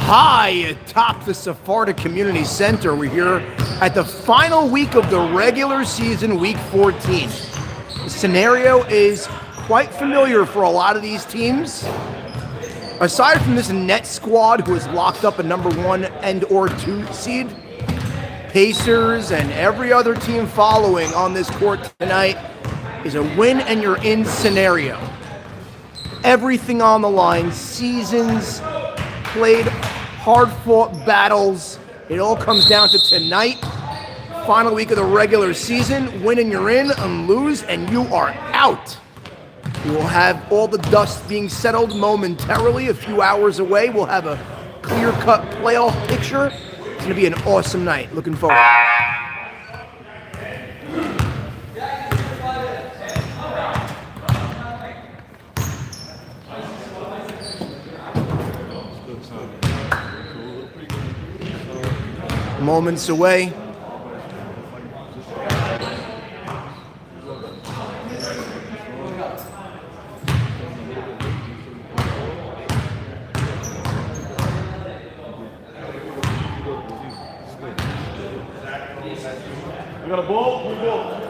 High atop the Sephardic Community Center. We're here at the final week of the regular season, week 14. The scenario is quite familiar for a lot of these teams. Aside from this net squad who is locked up a number 1 and or 2 seed, Pacers and every other team following on this court tonight is a win and you're in scenario. Everything on the line, seasons played, hard-fought battles. It all comes down to tonight, final week of the regular season. Win and you're in, and lose and you are out. We will have all the dust being settled momentarily. A few hours away, we'll have a clear-cut playoff picture. It's going to be an awesome night. Looking forward. Moments away. You got a ball? You ball.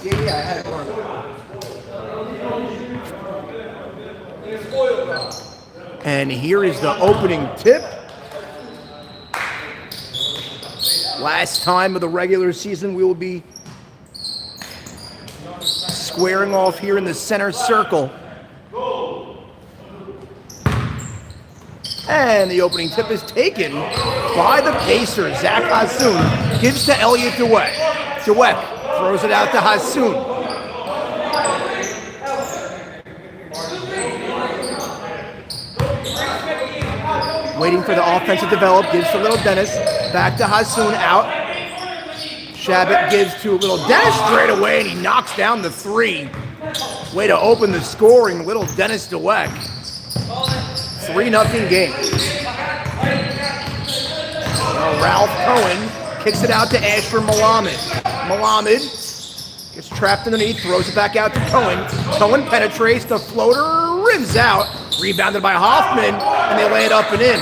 Yeah, I had it wrong. And here is the opening tip. Last time of the regular season, we will be squaring off here in the center circle. And the opening tip is taken by the Pacers. Zach Hassoun gives to Elliot Dweck. Dweck throws it out to Hassoun. Waiting for the offense to develop, gives to Little Dennis. Back to Hassoun, out. Shabbat gives to Little Dennis straight away, and he knocks down the 3. Way to open the scoring, Little Dennis Dweck. 3-0 game. Now Ralph Cohen kicks it out to Asher Malamed. Malamed gets trapped underneath, throws it back out to Cohen. Cohen penetrates, the floater rims out. Rebounded by Hoffman, and they lay it up and in.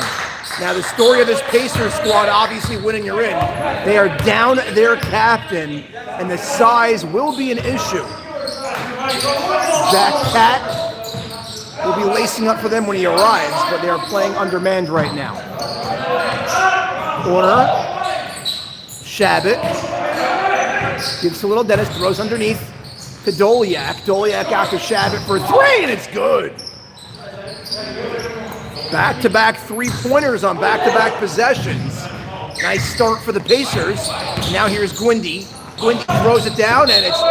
Now the story of this Pacers squad, obviously winning you're in. They are down their captain, and the size will be an issue. Jack Cat will be lacing up for them when he arrives, but they are playing undermanned right now. Corner. Shabbat gives to Little Dennis, throws underneath to Doliak. Doliak out to Shabbat for 3, and it's good. Back-to-back three-pointers on back-to-back possessions. Nice start for the Pacers. Now here's Gwindy. Gwindy throws it down, and it's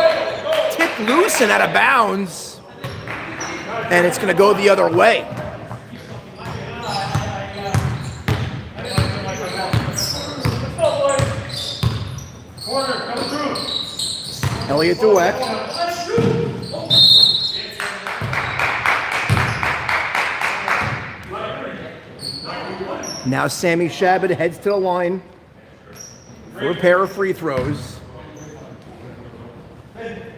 tipped loose and out of bounds. And it's going to go the other way. Elliot Dweck. Now Sammy Shabbat heads to the line for a pair of free throws.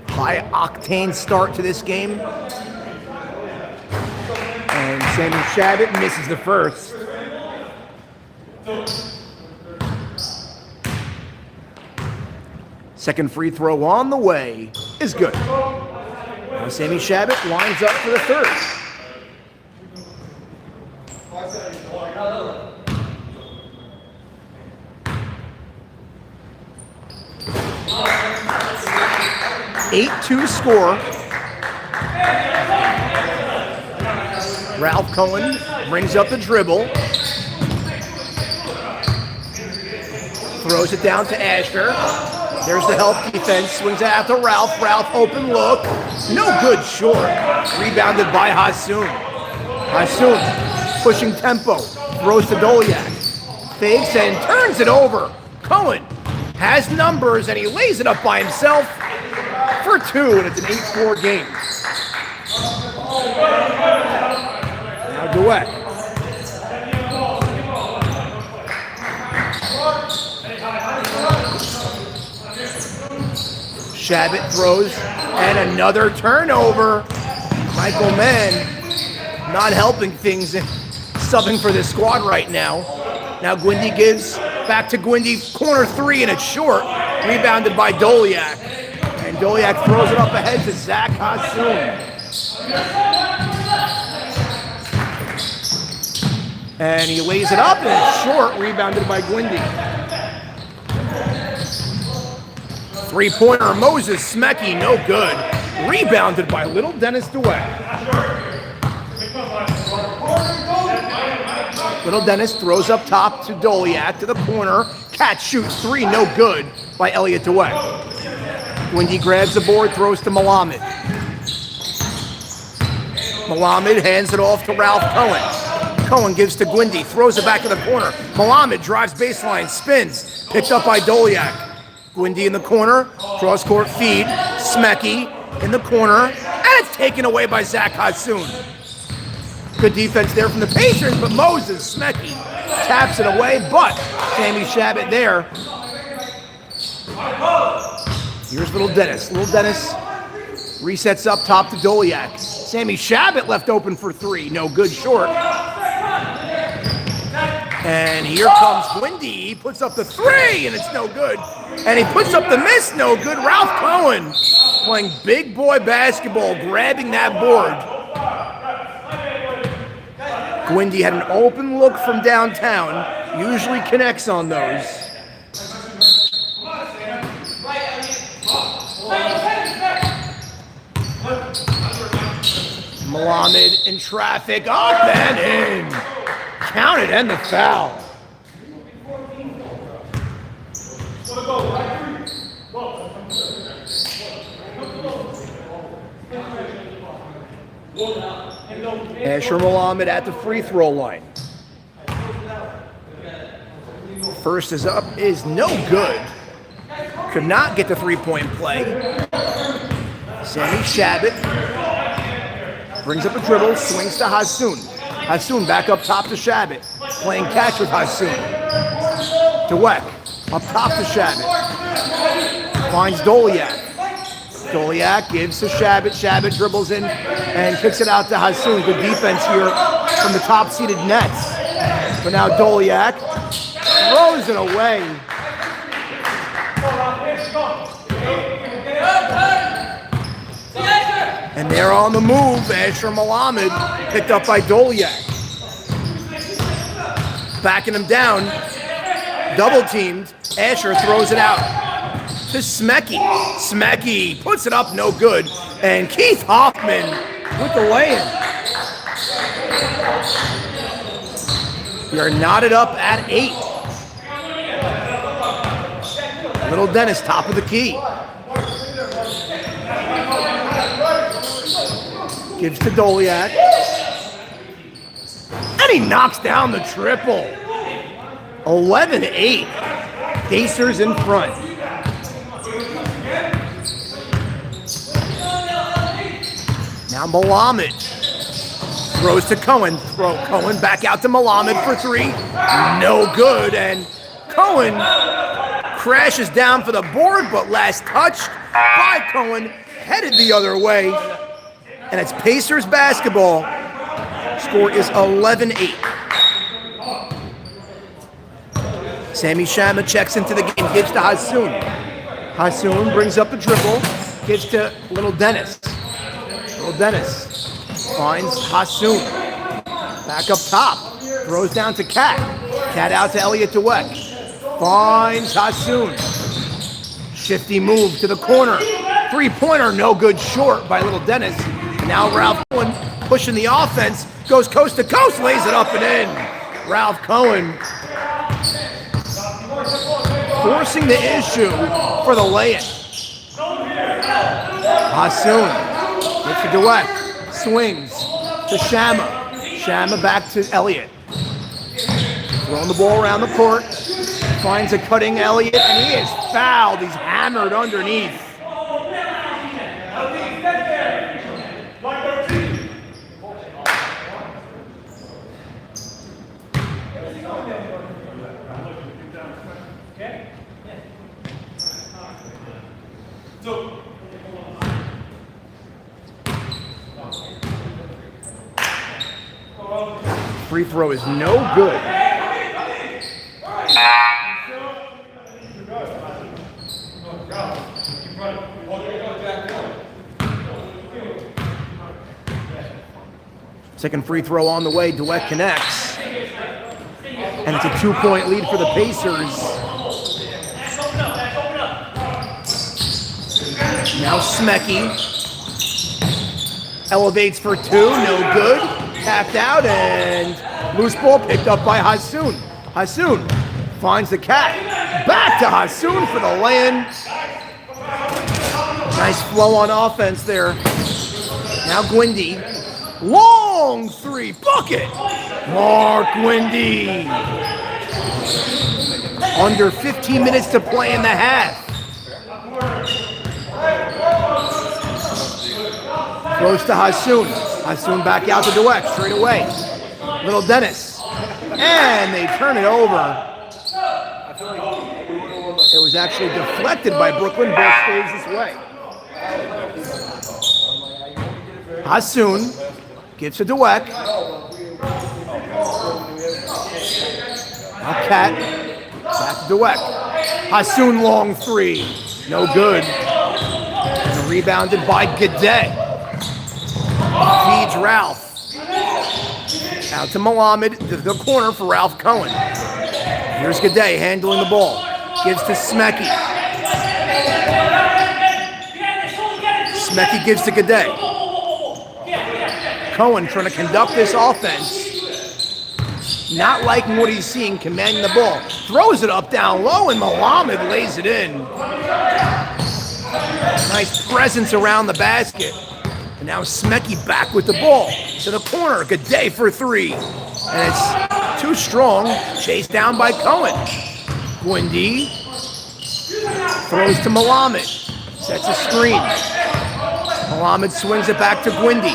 High octane start to this game. And Sammy Shabbat misses the first. Second free throw on the way is good. Now Sammy Shabbat lines up for the third. Eight-2 score. Ralph Cohen brings up the dribble. Throws it down to Asher. There's the help defense. Swings it out to Ralph. Ralph, open look. No good short. Rebounded by Hassoun. Hassoun pushing tempo. Throws to Doliak. Fakes and turns it over. Cohen has numbers and he lays it up by himself for 2, and it's an 8-4 game. Now Duet. Shabbat throws, and another turnover. Michael Mann not helping things, subbing for this squad right now. Now Gwindy gives back to Gwindy, corner 3, and it's short. Rebounded by Doliak. And Doliak throws it up ahead to Zach Hassoun. And he lays it up, and it's short. Rebounded by Gwindy. Three-pointer, Moses Smecky, no good. Rebounded by little Dennis DeWitt. Little Dennis throws up top to Doliak to the corner. Catch, shoots 3, no good by Elliott DeWitt. Gwindy grabs the board, throws to Malamed. Malamed hands it off to Ralph Cohen. Cohen gives to Gwindy, throws it back to the corner. Malamed drives baseline, spins, picked up by Doliak. Gwindy in the corner, cross-court feed, Smecky in the corner, and it's taken away by Zach Hassoun. Good defense there from the Pacers, but Moses Smecky taps it away, but Sammy Shabbat there. Here's little Dennis. Little Dennis resets up top to Doliak. Sammy Shabbat left open for 3, no good, short. And here comes Gwindy. He puts up the 3, and it's no good. And he puts up the miss, no good. Ralph Cohen playing big boy basketball, grabbing that board. Gwindy had an open look from downtown. Usually connects on those. Malamed in traffic, up and in. Counted and the foul. Asher Malamed at the free throw line. First is up, is no good. Could not get the three-point play. Sammy Shabbat brings up a dribble, swings to Hassoun. Hassoun back up top to Shabbat. Playing catch with Hassoun. DeWeck up top to Shabbat. Finds Doliak. Doliak gives to Shabbat. Shabbat dribbles in and kicks it out to Hassoun. Good defense here from the top-seeded Nets. But now Doliak throws it away. And they're on the move. Asher Malamed picked up by Doliak. Backing him down. Double teamed. Asher throws it out to Smecky. Smecky puts it up, no good. And Keith Hoffman with the lay-in. We are knotted up at 8. Little Dennis, top of the key. Gives to Doliak. And he knocks down the triple. 11-8. Pacers in front. Now Malamed throws to Cohen. Cohen back out to Malamed for 3. No good. And Cohen crashes down for the board, but last touched by Cohen. Headed the other way. And it's Pacers basketball. Score is 11-8. Sammy Shabbat checks into the game, gives to Hassoun. Hassoun brings up the dribble, gives to little Dennis. Little Dennis finds Hassoun. Back up top, throws down to Cat. Cat out to Elliott DeWeck. Finds Hassoun. Shifty move to the corner. Three-pointer, no good, short by little Dennis. Now Ralph Cohen pushing the offense, goes coast to coast, lays it up and in. Ralph Cohen forcing the issue for the lay-in. Hassoun gets to Dweck, swings to Shama. Shama back to Elliott. Throwing the ball around the court, finds a cutting Elliott, and he is fouled. He's hammered underneath. Free throw is no good. Second free throw on the way. Dweck connects. And it's a 2-point lead for the Pacers. Now Smecky elevates for 2, no good. Tapped out and loose ball picked up by Hassoun. Hassoun finds the cat. Back to Hassoun for the lay-in. Nice flow on offense there. Now Gwindy. Long 3, bucket. Mark Gwindy. Under 15 minutes to play in the half. Throws to Hassoun. Hassoun back out to Dweck straight away. Little Dennis. And they turn it over. It was actually deflected by Brooklyn. Ball stays this way. Hassoun gives to Dweck. Now Cat. Back to Dweck. Hassoun long 3. No good. And rebounded by Gaudet. Feeds Ralph. Out to Malamed, to the corner for Ralph Cohen. Here's Gaudet handling the ball. Gives to Smecky. Smecky gives to Gaudet. Cohen trying to conduct this offense. Not liking what he's seeing, commanding the ball. Throws it up down low, and Malamed lays it in. Nice presence around the basket. And now Smecky back with the ball. To the corner, Gaudet for 3. And it's too strong. Chased down by Cohen. Gwindy throws to Malamed. Sets a screen. Malamed swings it back to Gwindy.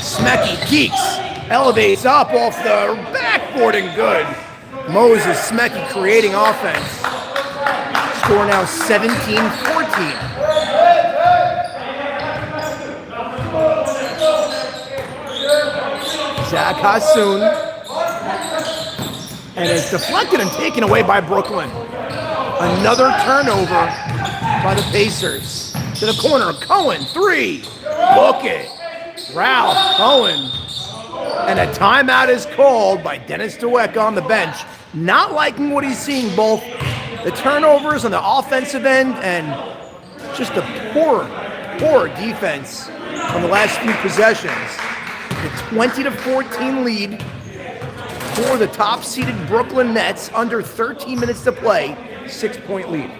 Smecky geeks. Elevates up off the backboard and good. Moses Smecky creating offense. Score now 17-14. Zach Hassoun. And it's deflected and taken away by Brooklyn. Another turnover by the Pacers. To the corner, Cohen, 3. Book it. Ralph Cohen. And a timeout is called by Dennis Dweck on the bench. Not liking what he's seeing, both the turnovers on the offensive end and just a poor defense on the last few possessions. The 20-14 lead for the top-seeded Brooklyn Nets under 13 minutes to play, 6-point lead.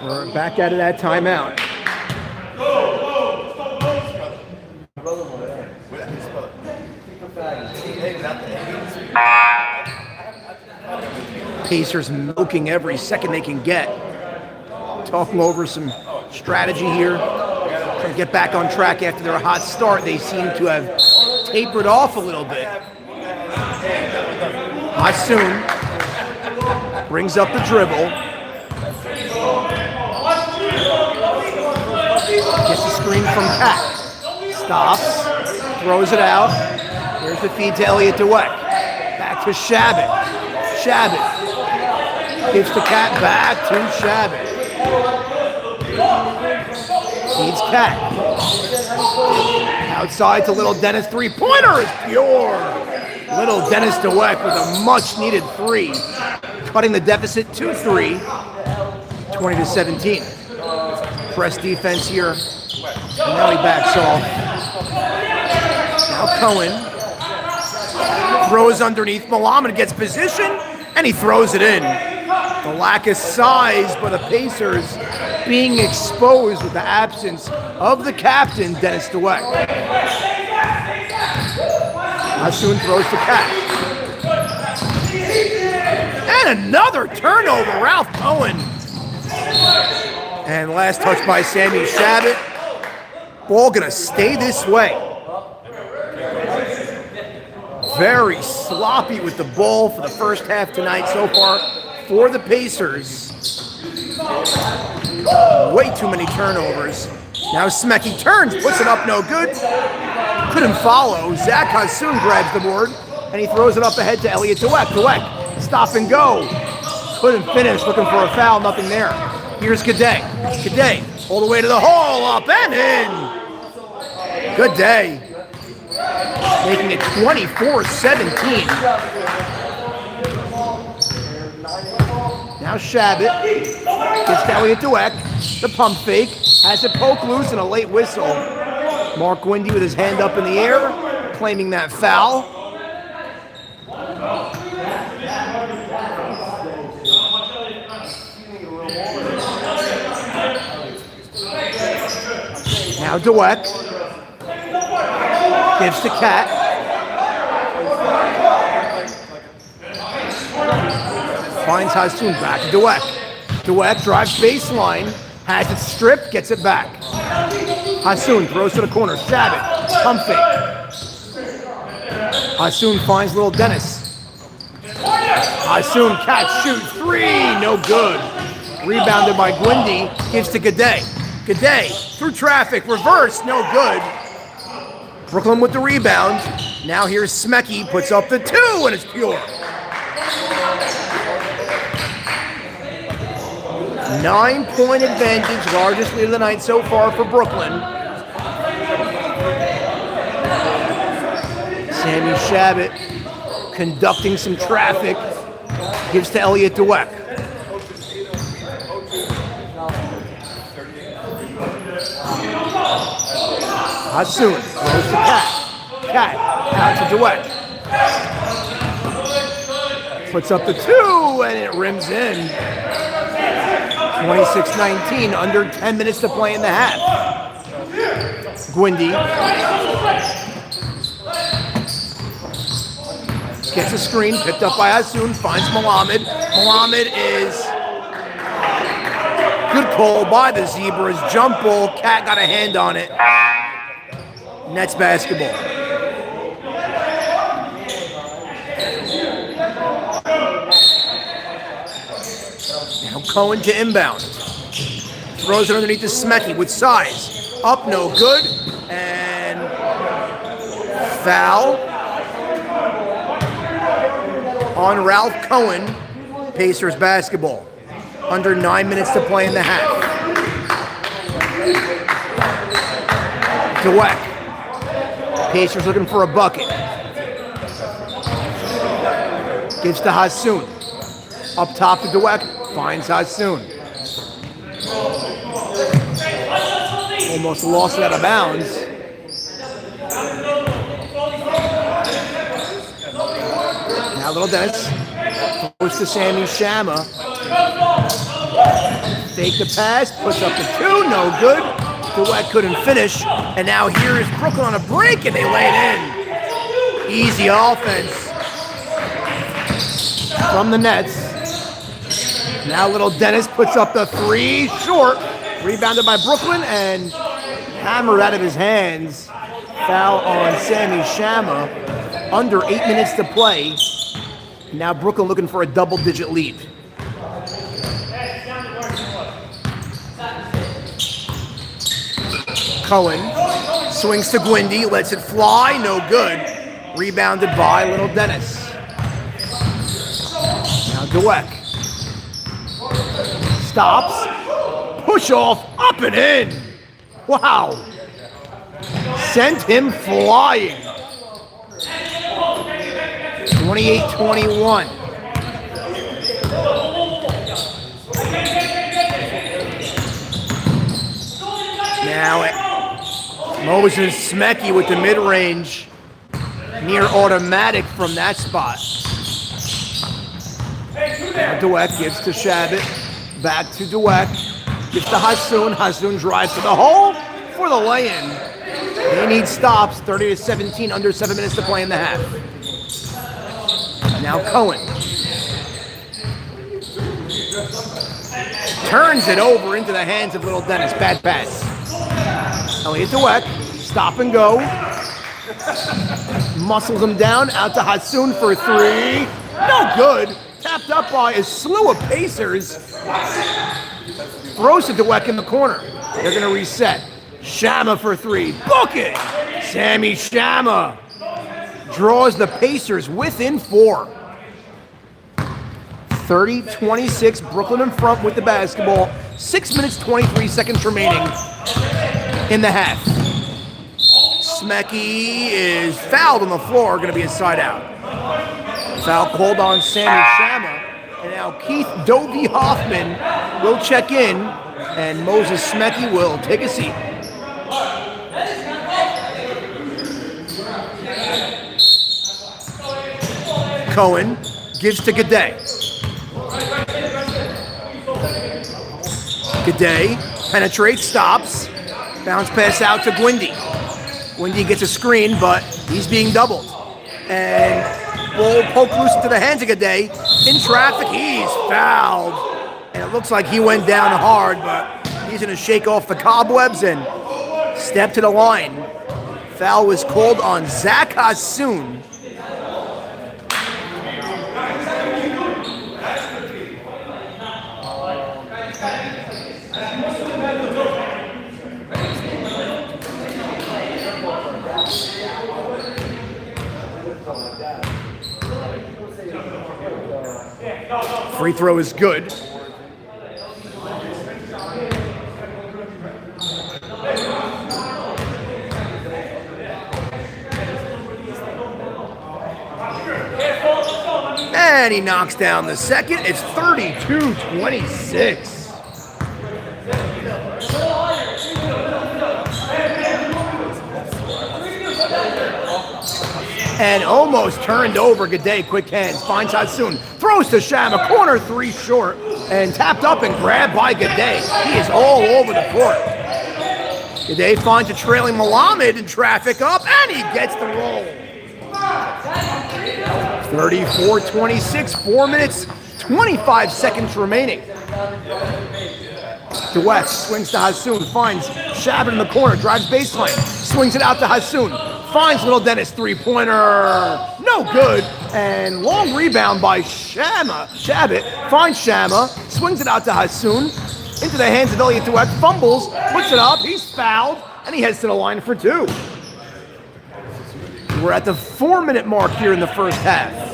We're back out of that timeout. Pacers milking every second they can get. Talking over some strategy here. Trying to get back on track after their hot start. They seem to have tapered off a little bit. Hassoun brings up the dribble. Gets the screen from Cat. Stops. Throws it out. Here's the feed to Elliott Dweck. Back to Shabbat. Shabbat. Gives the Cat back to Shabbat. Feeds Cat. Outside to little Dennis. 3-pointer is pure. Little Dennis DeWeck with a much-needed three, cutting the deficit to 3, 20-17. Press defense here, and now he backs off. Now Cohen throws underneath. Malaman gets position, and he throws it in. The lack of size by the Pacers being exposed with the absence of the captain, Dennis DeWeck. Hassoun throws to Cat. And another turnover, Ralph Cohen. And last touch by Sammy Shabbat. Ball gonna stay this way. Very sloppy with the ball for the first half tonight so far for the Pacers. Way too many turnovers. Now Smecky turns, puts it up, no good. Couldn't follow. Zach Hassoun grabs the board, and he throws it up ahead to Elliot DeWeck. DeWeck, stop and go. Couldn't finish, looking for a foul, nothing there. Here's Gaudet. Gaudet, all the way to the hole, up and in. Good day. Making it 24-17. Now Shabbat gets to Elliot DeWeck. The pump fake, has it poke loose and a late whistle. Mark Gwindy with his hand up in the air, claiming that foul. Now DeWeck gives to Cat. Finds Hassoun back to DeWeck. DeWeck drives baseline, has it stripped, gets it back. Hassoun throws to the corner. Shabbat, pump fake. Hassoun finds little Dennis. Hassoun, catch, shoot, 3, no good. Rebounded by Gwindy, gives to Gaudet. Gaudet, through traffic, reverse, no good. Brooklyn with the rebound. Now here's Smecky, puts up the 2, and it's pure. 9-point advantage, largest lead of the night so far for Brooklyn. Sammy Shabbat conducting some traffic, gives to Elliot DeWeck. Hassoun goes to Cat. Cat out to DeWeck. Puts up the 2, and it rims in. 26-19, under 10 minutes to play in the half. Gwindy gets a screen, picked up by Hassoun, finds Malamed. Malamed is good call by the Zebras. Jump ball, Cat got a hand on it. Nets basketball. Now Cohen to inbound. Throws it underneath the Smecky with size. Up, no good. And foul on Ralph Cohen. Pacers basketball. Under 9 minutes to play in the half. DeWeck. Pacers looking for a bucket. Gives to Hassoun. Up top to DeWeck. Finds Hassoun. Almost lost it out of bounds. Now little Dennis. Throws to Sammy Shama. Fake the pass. Puts up the 2. No good. DeWeck couldn't finish. And now here is Brooklyn on a break, and they lay it in. Easy offense from the Nets. Now little Dennis puts up the 3, short. Rebounded by Brooklyn and hammered out of his hands. Foul on Sammy Shama. Under 8 minutes to play. Now Brooklyn looking for a double-digit lead. Cohen swings to Gwindy, lets it fly, no good. Rebounded by little Dennis. Now DeWeck. Stops, push off, up and in. Wow. Sent him flying. 28-21. Now, Moses Smecky with the mid-range. Near automatic from that spot. Now Dweck gives to Shabbat. Back to Dweck. Gives to Hassoun. Hassoun drives to the hole for the lay-in. They need stops. 30-17, under 7 minutes to play in the half. Now Cohen. Turns it over into the hands of Little Dennis. Bad pass. Elliot Dweck. Stop and go. Muscles him down. Out to Hassoun for three. No good. Tapped up by a slew of Pacers. Throws to Dweck in the corner. They're going to reset. Shama for three. Book it! Sammy Shama draws the Pacers within 4. 30-26, Brooklyn in front with the basketball. 6 minutes, 23 seconds remaining in the half. Smecky is fouled on the floor, going to be a side out. Foul called on Sammy Shama. And now Keith Dovey Hoffman will check in, and Moses Smecky will take a seat. Cohen gives to Gaudet. Gaudet penetrates, stops. Bounce pass out to Gwindy. Gwindy gets a screen, but he's being doubled. And ball poke loose to the hands of Gaudet. In traffic, he's fouled. And it looks like he went down hard, but he's going to shake off the cobwebs and step to the line. Foul was called on Zach Hassoun. Free throw is good. And he knocks down the second. It's 32-26. And almost turned over. Gaudet, quick hands, finds Hassoun, throws to Shama, corner three short, and tapped up and grabbed by Gaudet. He is all over the court. Gaudet finds a trailing Malamed in traffic up, and he gets the roll. 34-26, 4 minutes, 25 seconds remaining. Dweck swings to Hassoun, finds Shabbat in the corner, drives baseline, swings it out to Hassoun. Finds Little Dennis, three-pointer, no good, and long rebound by Shama. Shabbat finds Shama, swings it out to Hassoun, into the hands of Elliot Dweck, fumbles, puts it up, he's fouled, and he heads to the line for two. We're at the 4-minute mark here in the first half.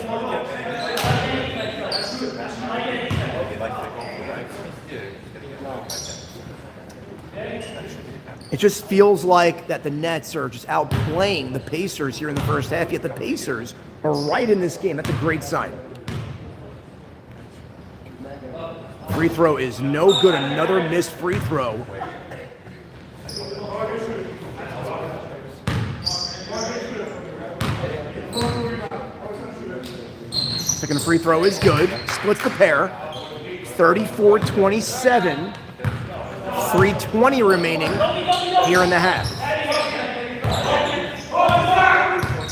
It just feels like that the Nets are just outplaying the Pacers here in the first half, yet the Pacers are right in this game. That's a great sign. Free throw is no good. Another missed free throw. Second free throw is good. Splits the pair. 34-27. 3:20 remaining here in the half.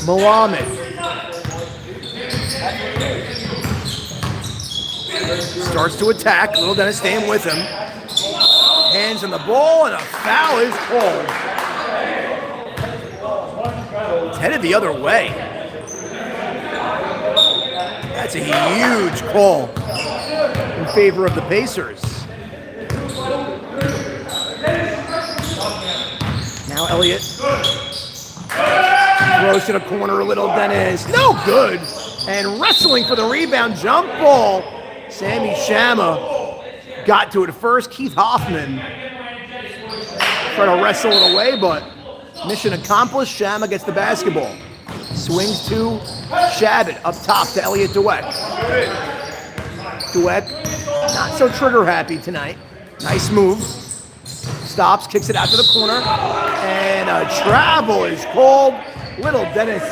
Malamed. Starts to attack. Little Dennis staying with him. Hands on the ball, and a foul is called. It's headed the other way. That's a huge call in favor of the Pacers. Now Elliott throws to the corner, Little Dennis, no good. And wrestling for the rebound, jump ball. Sammy Shama got to it first. Keith Hoffman tried to wrestle it away, but mission accomplished. Shama gets the basketball. Swings to Shabbat up top to Elliot Dweck. Dweck, not so trigger happy tonight. Nice move. Stops, kicks it out to the corner. And a travel is called. Little Dennis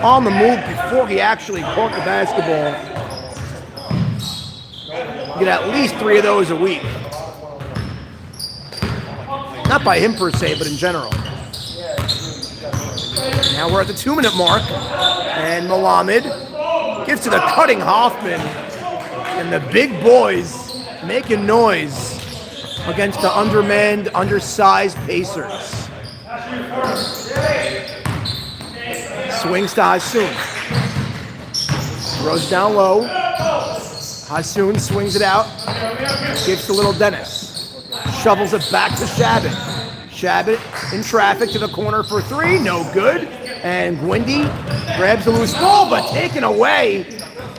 on the move before he actually caught the basketball. You get at least 3 of those a week. Not by him per se, but in general. Now we're at the 2-minute mark. And Melamed gives to the cutting Hoffman. And the big boys making noise against the undermanned, undersized Pacers. Swings to Hassoun. Throws down low. Hassoun swings it out. Gives to Little Dennis. Shovels it back to Shabbat. Shabbat in traffic to the corner for 3. No good. And Gwindy grabs the loose ball, but taken away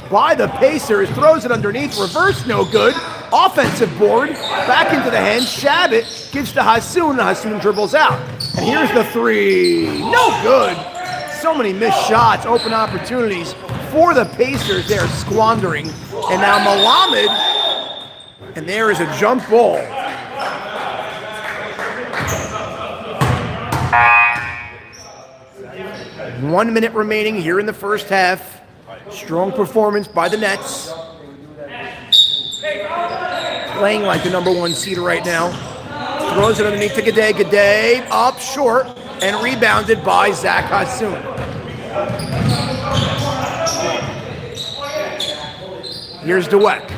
by the Pacers. Throws it underneath. Reverse, no good. Offensive board. Back into the hands. Shabbat gives to Hassoun. Hassoun dribbles out. And here's the 3. No good. So many missed shots, open opportunities for the Pacers. They're squandering. And now Melamed, and there is a jump ball. One minute remaining here in the first half. Strong performance by the Nets. Playing like the #1 seed right now. Throws it underneath to Gade. Gade up short and rebounded by Zach Hassoun. Here's Dweck.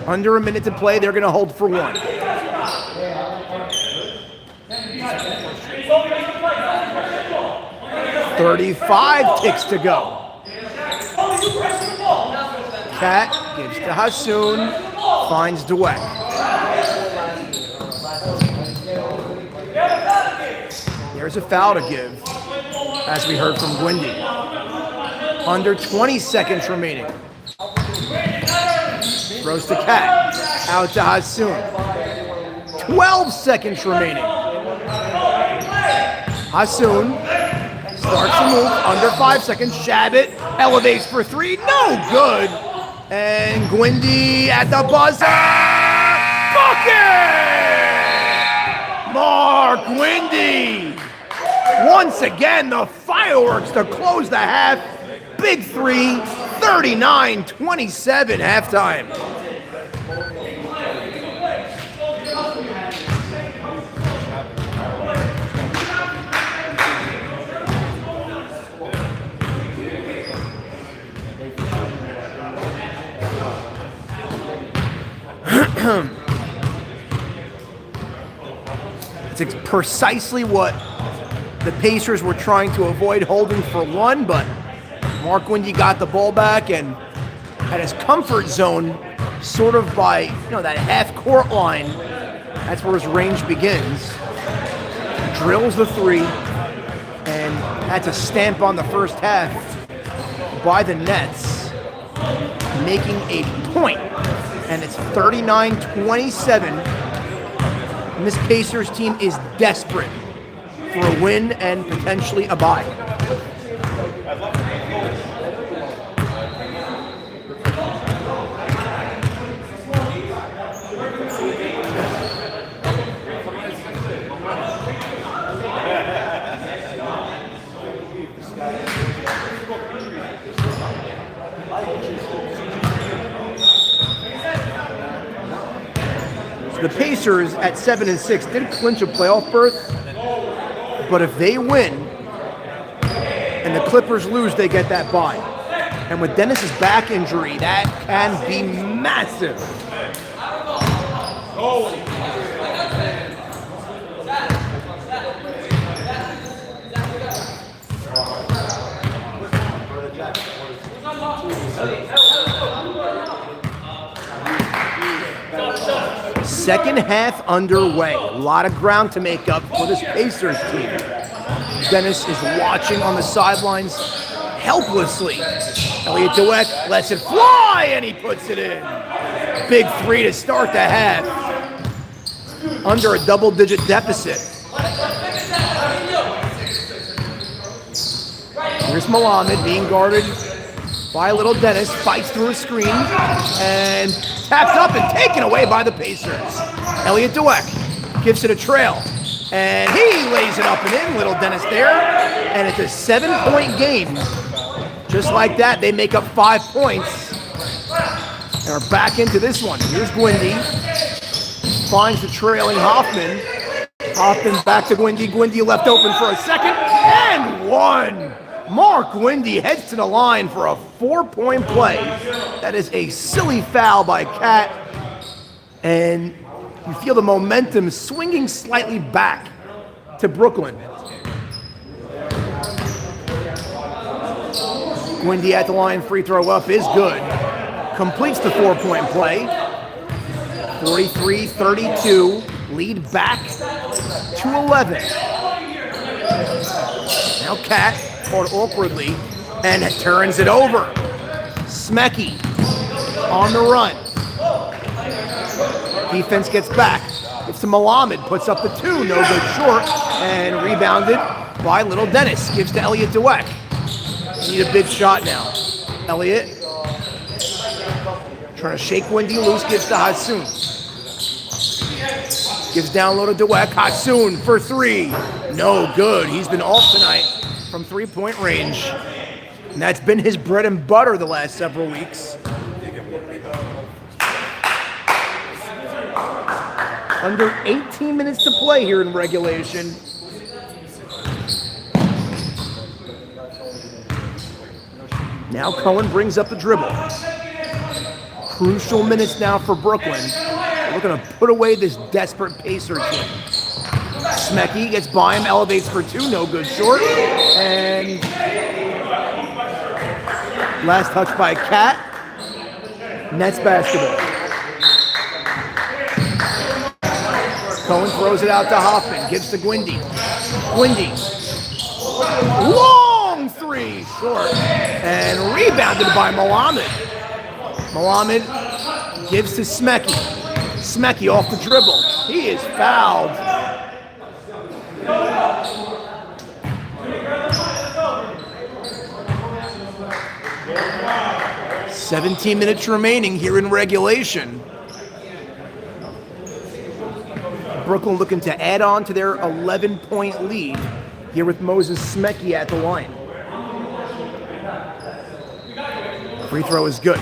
Under a minute to play, they're going to hold for 1. .35 ticks to go. Cat gives to Hassoun, finds Dweck. There's a foul to give, as we heard from Gwindy. Under 20 seconds remaining. Throws to Cat, out to Hassoun. 12 seconds remaining. Hassoun starts to move, under 5 seconds. Shabbat elevates for 3, no good. And Gwindy at the buzzer, bucket! Mark Gwindy. Once again, the fireworks to close the half. Big 3, 39-27 halftime. It's precisely what the Pacers were trying to avoid, holding for 1, but Mark Gwindy got the ball back and at his comfort zone, sort of by that half-court line. That's where his range begins. Drills the 3, and that's a stamp on the first half by the Nets, making a point. And it's 39-27. And this Pacers team is desperate for a win and potentially a bye. The Pacers at 7-6 did clinch a playoff berth, but if they win and the Clippers lose, they get that bye. And with Dennis's back injury, that can be massive. Second half underway. A lot of ground to make up for this Pacers team. Dennis is watching on the sidelines helplessly. Elliot Dweck lets it fly, and he puts it in. Big 3 to start the half. Under a double-digit deficit. Here's Malamed being guarded by Little Dennis, fights through a screen, and tapped up and taken away by the Pacers. Elliot Dweck gives it a trail, and he lays it up and in. Little Dennis there, and it's a 7-point game. Just like that, they make up 5 points and are back into this one. Here's Gwindy, finds the trailing Hoffman. Hoffman back to Gwindy. Gwindy left open for a second, and one. Mark Gwindy heads to the line for a 4-point play. That is a silly foul by Cat. And you feel the momentum swinging slightly back to Brooklyn. Gwindy at the line, free throw up is good. Completes the 4-point play. 43-32, lead back to 11. Now Cat caught awkwardly and turns it over. Smecky on the run. Defense gets back. It's to Malamed, puts up the 2, no good short, and rebounded by Little Dennis. Gives to Elliot Dweck. Need a big shot now. Elliot trying to shake Gwindy loose, gives to Hassoun. Gives down low to Dweck. Hassoun for 3. No good. He's been off tonight from 3-point range. And that's been his bread and butter the last several weeks. Under 18 minutes to play here in regulation. Now Cohen brings up the dribble. Crucial minutes now for Brooklyn. They're looking to put away this desperate Pacer team. Smecky gets by him, elevates for 2, no good short. And last touch by Cat. Nets basketball. Cohen throws it out to Hoffman, gives to Gwindy. Gwindy. Long 3, short. And rebounded by Malamed. Malamed gives to Smecky. Smecky off the dribble. He is fouled. "17 minutes remaining here in regulation." Brooklyn looking to add on to their 11-point lead here with Moses Smecky at the line. Free throw is good.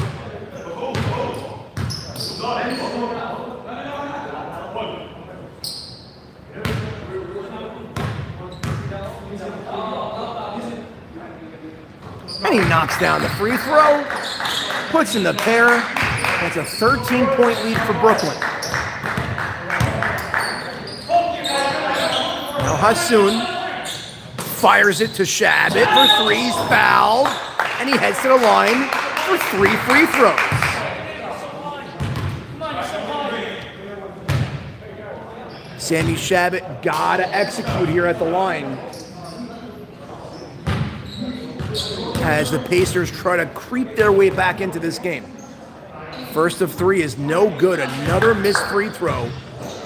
And he knocks down the free throw, puts in the pair. That's a 13-point lead for Brooklyn. Now Hassoun fires it to Shabbat for 3, he's fouled, and he heads to the line for 3 free throws. Sammy Shabbat gotta execute here at the line as the Pacers try to creep their way back into this game. First of 3 is no good. Another missed free throw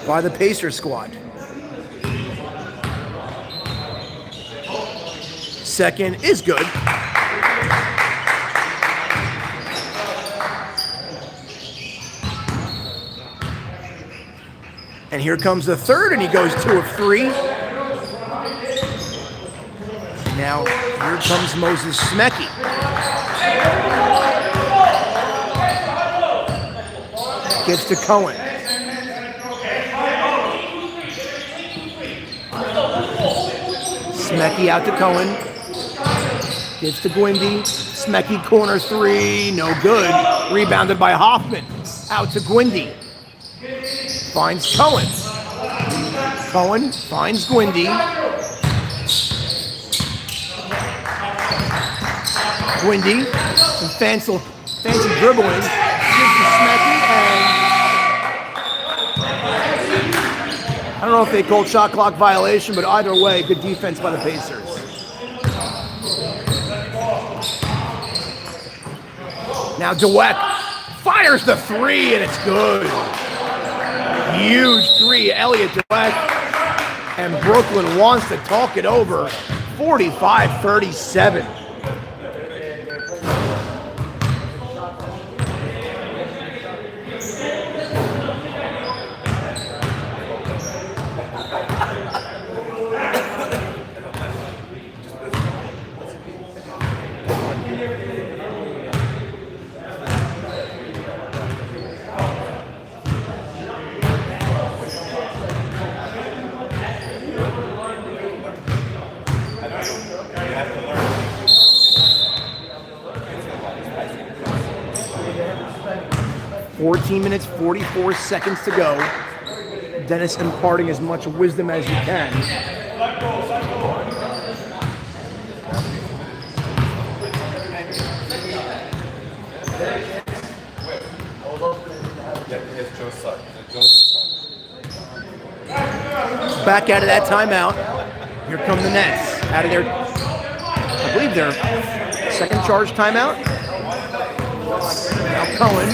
by the Pacers squad. Second is good. And here comes the third, and he goes 2 of 3. Now, here comes Moses Smecky. Gives to Cohen. Smecky out to Cohen. Gives to Gwindy. Smecky corner 3, no good. Rebounded by Hoffman. Out to Gwindy. Finds Cohen. Cohen finds Gwindy. Gwindy, some fancy dribbling. Gives to Smecky, and I don't know if they called shot clock violation, but either way, good defense by the Pacers. Now Dweck fires the 3, and it's good. Huge 3, Elliot Dweck. And Brooklyn wants to talk it over. 45-37. 14 minutes, 44 seconds to go. Dennis imparting as much wisdom as you can. Back out of that timeout. Here come the Nets. Out of their, I believe their second charge timeout. Now Cohen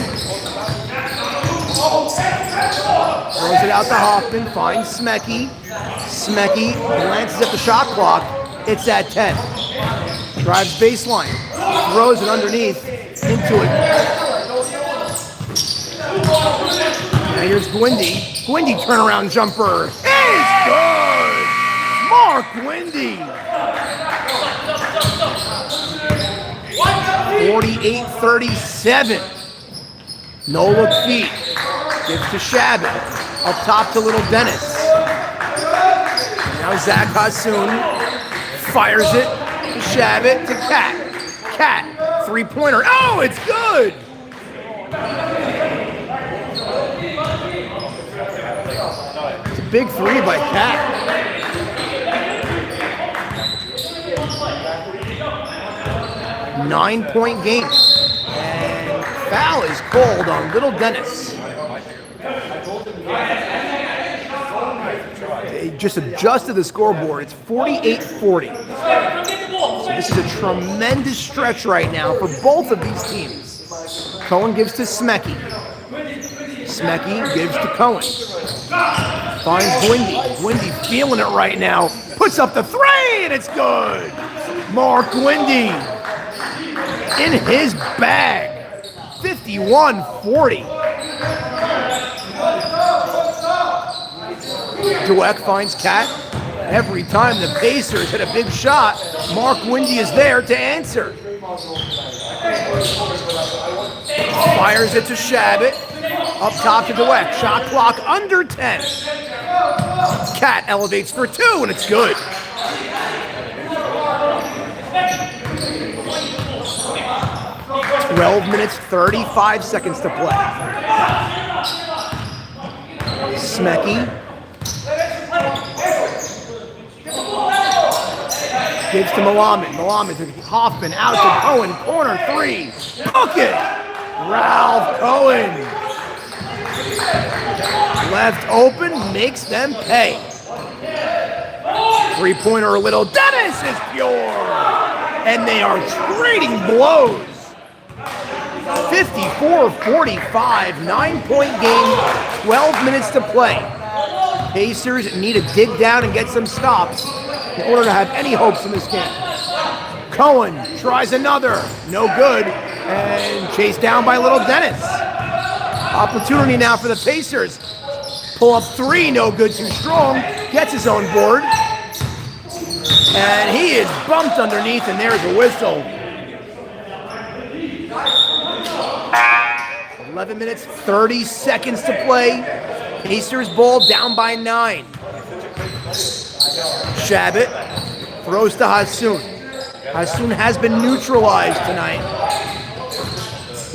throws it out to Hoffman, finds Smecky. Smecky glances at the shot clock. It's at 10. Drives baseline. Throws it underneath into it. Now here's Gwindy. Gwindy turnaround jumper. It's good! Mark Gwindy. 48-37. No look feed. Gives to Shabbat. Up top to little Dennis. Now Zach Hassoun fires it to Shabbat to Cat. Cat, three-pointer. Oh, it's good! It's a big three by Cat. Nine-point game. And foul is called on little Dennis. They just adjusted the scoreboard. It's 48-40. So this is a tremendous stretch right now for both of these teams. Cohen gives to Smecky. Smecky gives to Cohen. Finds Gwindy. Gwindy feeling it right now. Puts up the three, and it's good. Mark Gwindy in his bag. 51-40. Dweck finds Cat. Every time the Pacers hit a big shot, Mark Gwindy is there to answer. Fires it to Shabbat. Up top to Dweck. Shot clock under 10. Cat elevates for two, and it's good. "12 minutes, 35 seconds to play." Smecky gives to Malaman. Malaman to Hoffman, out to Cohen, corner three. Book it! Ralph Cohen. Left open, makes them pay. Three-pointer, little Dennis is pure. And they are trading blows. 54-45, 9-point game, 12 minutes to play. Pacers need to dig down and get some stops in order to have any hopes in this game. Cohen tries another, no good, and chased down by little Dennis. Opportunity now for the Pacers. Pull up three, no good, too strong. Gets his own board. And he is bumped underneath, and there's a whistle. 11 minutes, 30 seconds to play. Pacers ball down by 9. Shabbat throws to Hassoun. Hassoun has been neutralized tonight.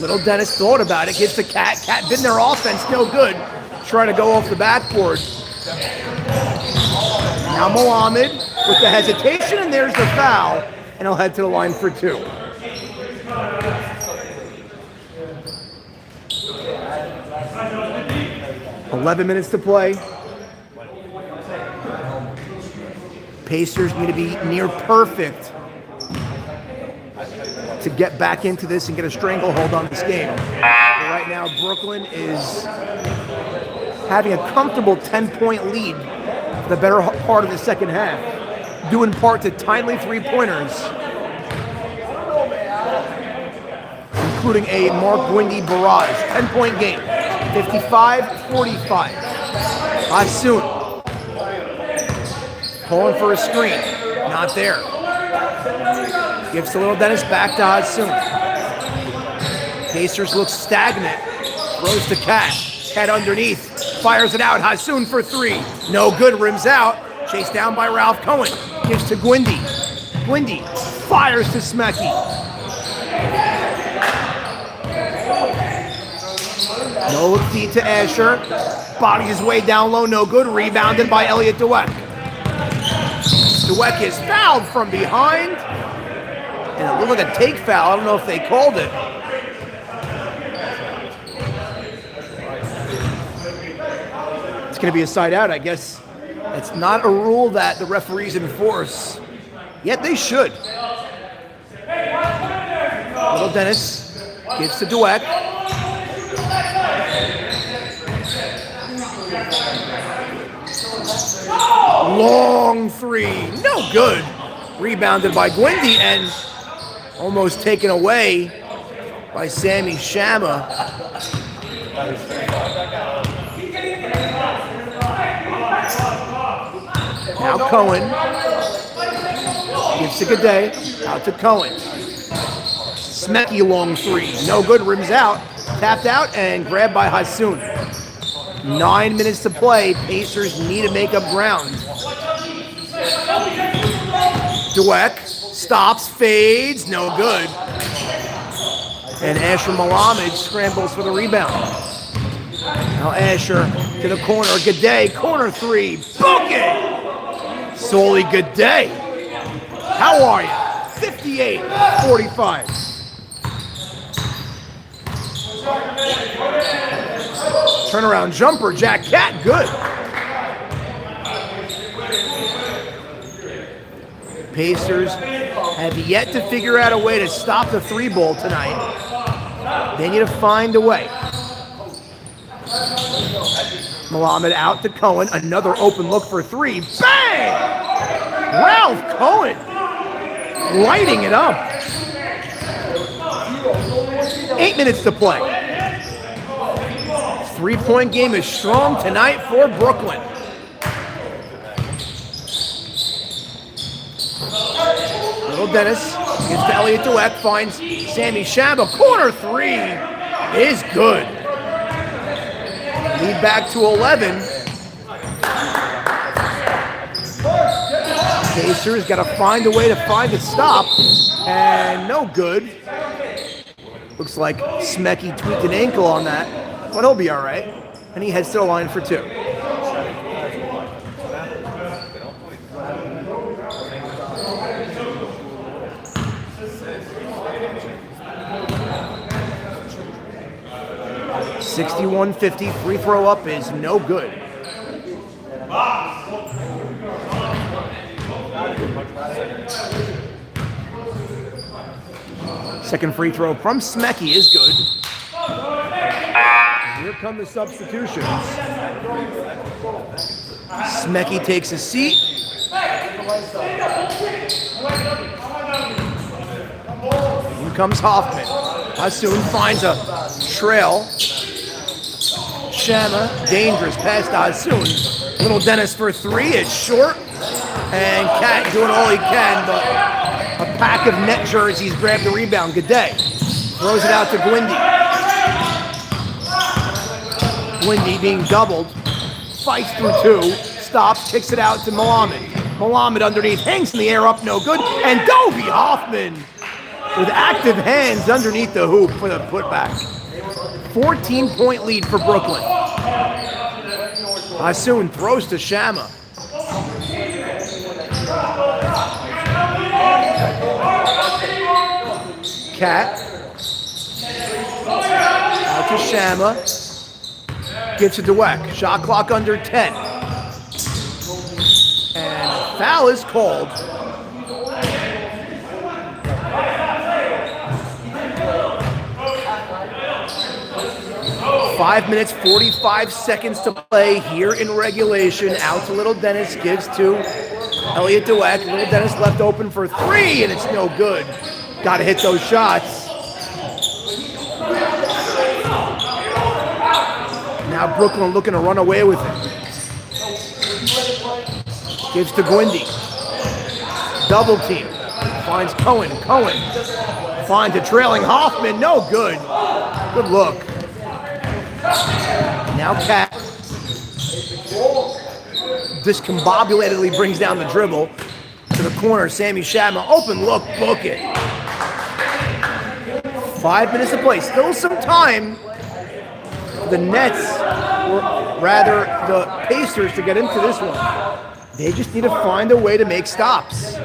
Little Dennis thought about it, gives to Cat. Cat been their offense, no good. Trying to go off the backboard. Now Mohamed with the hesitation, and there's the foul. And he'll head to the line for two. "11 minutes to play. Pacers need to be near perfect to get back into this and get a stranglehold on this game. But right now, Brooklyn is having a comfortable 10-point lead for the better part of the second half, due in part to timely three-pointers, including a Mark Gwindy barrage. 10-point game, 55-45. Hassoun pulling for a screen, not there. Gives to little Dennis, back to Hassoun. Pacers look stagnant. Throws to Cat. Cat underneath. Fires it out. Hassoun for three. No good. Rims out. Chased down by Ralph Cohen. Gives to Gwindy. Gwindy fires to Smecky. No look feed to Asher. Bodies his way down low, no good. Rebounded by Elliott Dweck. Dweck is fouled from behind. And it looked like a take foul. I don't know if they called it. It's going to be a side out, I guess. It's not a rule that the referees enforce, yet they should. Little Dennis gives to Dweck. Long three, no good. Rebounded by Gwindy and almost taken away by Sammy Shama. Now Cohen gives to Gaudet, out to Cohen. Smecky long three, no good, rims out, tapped out and grabbed by Hassoun. 9 minutes to play, Pacers need to make up ground. Dweck stops, fades, no good. And Asher Malamed scrambles for the rebound. Now Asher to the corner, Gaudet, corner three, book it! Solely Gaudet. How are you? 58-45. Turnaround jumper, Jack Cat, good. Pacers have yet to figure out a way to stop the three ball tonight. They need to find a way. Malamed out to Cohen, another open look for three. Bang! Ralph Cohen lighting it up. 8 minutes to play. Three-point game is strong tonight for Brooklyn. Little Dennis gets to Elliott Dweck, finds Sammy Shama. Corner three is good. Lead back to 11. Pacers got to find a way to find a stop, and no good. Looks like Smecky tweaked an ankle on that, but he'll be all right. And he heads to the line for two. .61-50, free throw up is no good. Second free throw from Smecky is good. Here come the substitutions. Smecky takes a seat. Here comes Hoffman. Hassoun finds a trail. Shama, dangerous pass to Hassoun. Little Dennis for three, it's short. And Cat doing all he can, but a pack of net jerseys grabbed the rebound. Gaudet throws it out to Gwindy. Gwindy being doubled, fights through two, stops, kicks it out to Malamed. Malamed underneath, hangs in the air, up no good, and Dovey Hoffman with active hands underneath the hoop for the putback. 14-point lead for Brooklyn. Hassoun throws to Shama. Cat out to Shama. Gets it to Dweck. Shot clock under 10. And foul is called. Five minutes, 45 seconds to play here in regulation. Out to Little Dennis, gives to Elliott Dweck. Little Dennis left open for three, and it's no good. Got to hit those shots. Now Brooklyn looking to run away with it. Gives to Gwindy. Double team. Finds Cohen. Cohen finds a trailing Hoffman. No good. Good look. Now Cat discombobulatedly brings down the dribble to the corner. Sammy Shama, open look, book it. 5 minutes to play, still some time. the Nets, or rather the Pacers, to get into this one. They just need to find a way to make stops.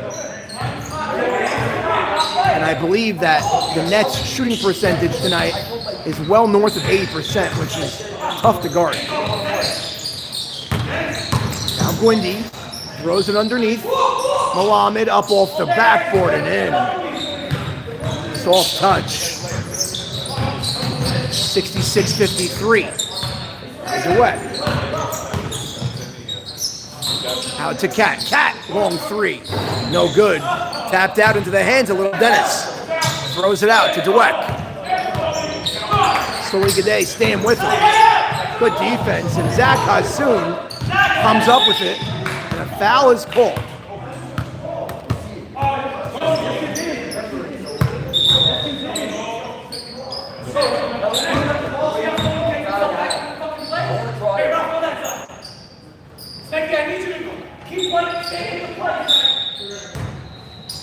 And I believe that the Nets' shooting percentage tonight is well north of 80%, which is tough to guard. Now Gwindy throws it underneath. Malamed up off the backboard and in. Soft touch. 66-53. Duet. Out to Cat. Cat, long three. No good. Tapped out into the hands of Little Dennis. Throws it out to Dweck. Soligade staying with him. Good defense, and Zach Hassoun comes up with it, and a foul is called.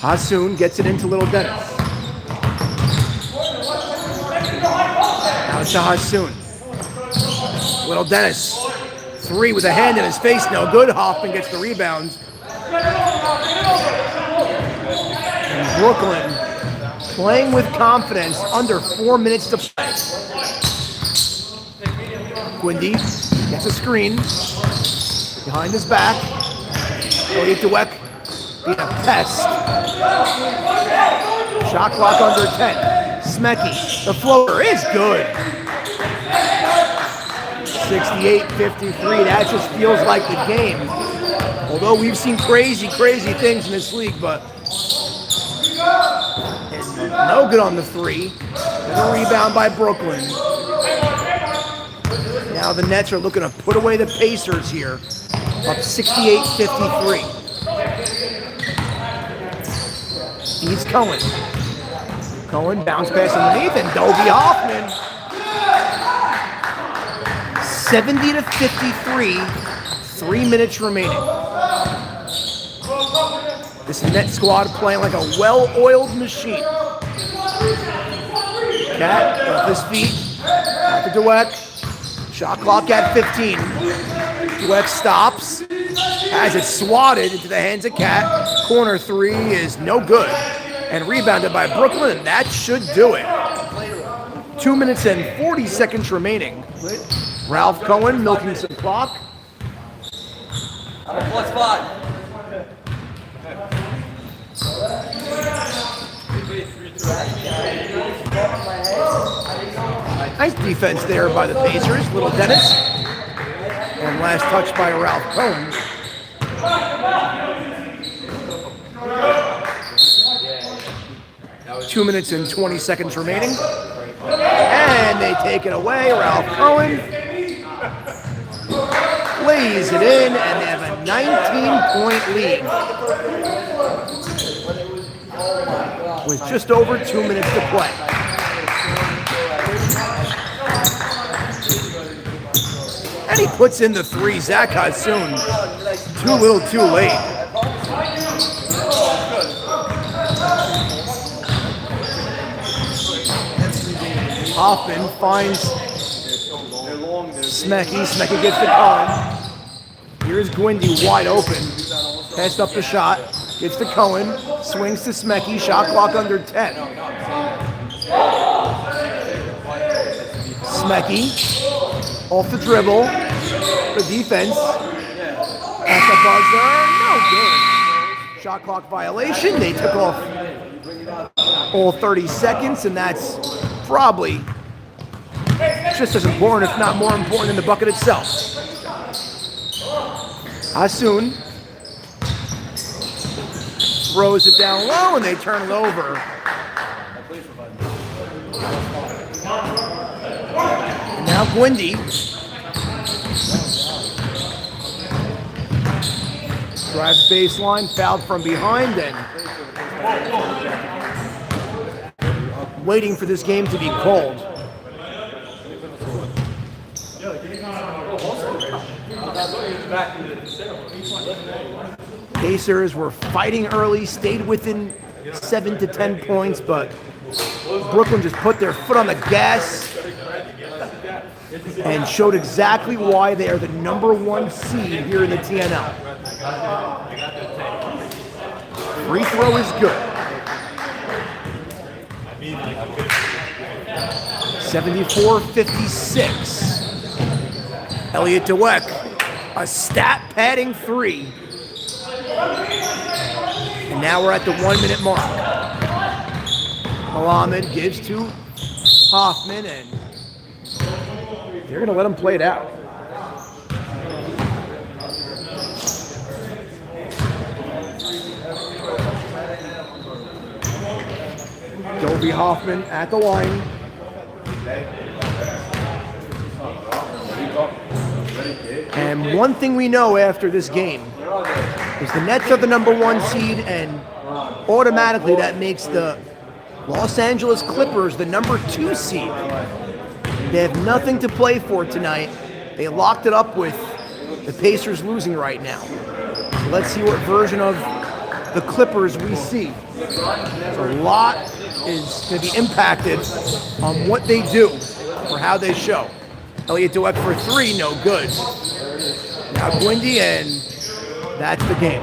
Hassoun gets it into Little Dennis. Now it's to Hassoun. Little Dennis. Three with a hand in his face, no good. Hoffman gets the rebound. And Brooklyn playing with confidence under 4 minutes to play. Gwindy gets a screen. Behind his back. Cody Dweck being a pest. Shot clock under 10. Smecky, the floater is good. 68-53, that just feels like the game. Although we've seen crazy things in this league, but no good on the three. And a rebound by Brooklyn. Now the Nets are looking to put away the Pacers here. Up 68-53. He's Cohen. Cohen bounce pass underneath, and Dobie Hoffman. 70-53, 3 minutes remaining. This Net squad playing like a well-oiled machine. Cat off his feet, out to Dweck. Shot clock at 15. Dweck stops, has it swatted into the hands of Cat. Corner three is no good, and rebounded by Brooklyn, and that should do it. 2 minutes and 40 seconds remaining. Ralph Cohen milking some clock. +5. Nice defense there by the Pacers. Little Dennis. And last touch by Ralph Cohen. Two minutes and 20 seconds remaining. And they take it away. Ralph Cohen lays it in, and they have a 19-point lead with just over 2 minutes to play. And he puts in the three. Zach Hassoun, too little, too late. Hoffman finds Smecky. Smecky gets the Cohen. Here's Gwindy wide open. Passed up the shot. Gets to Cohen. Swings to Smecky. Shot clock under 10. Smecky off the dribble. The defense. At the buzzer. No good. Shot clock violation. They took off all 30 seconds, and that's probably just as important, if not more important, than the bucket itself. Hassoun throws it down low, and they turn it over. And now Gwindy. Drives baseline, fouled from behind, and waiting for this game to be called. Pacers were fighting early, stayed within 7 to 10 points, but Brooklyn just put their foot on the gas and showed exactly why they are the #1 seed here in the TNL. Free throw is good. 74-56. Elliot DeWeck, a stat padding 3. And now we're at the 1-minute mark. Mohammed gives to Hoffman, and they're going to let him play it out. Dovey Hoffman at the line. And one thing we know after this game is the Nets are the #1 seed, and automatically that makes the Los Angeles Clippers the #2 seed. They have nothing to play for tonight. They locked it up with the Pacers losing right now. So let's see what version of the Clippers we see. So a lot is going to be impacted on what they do or how they show. Elliot DeWeck for 3, no good. Now Gwindy, and that's the game.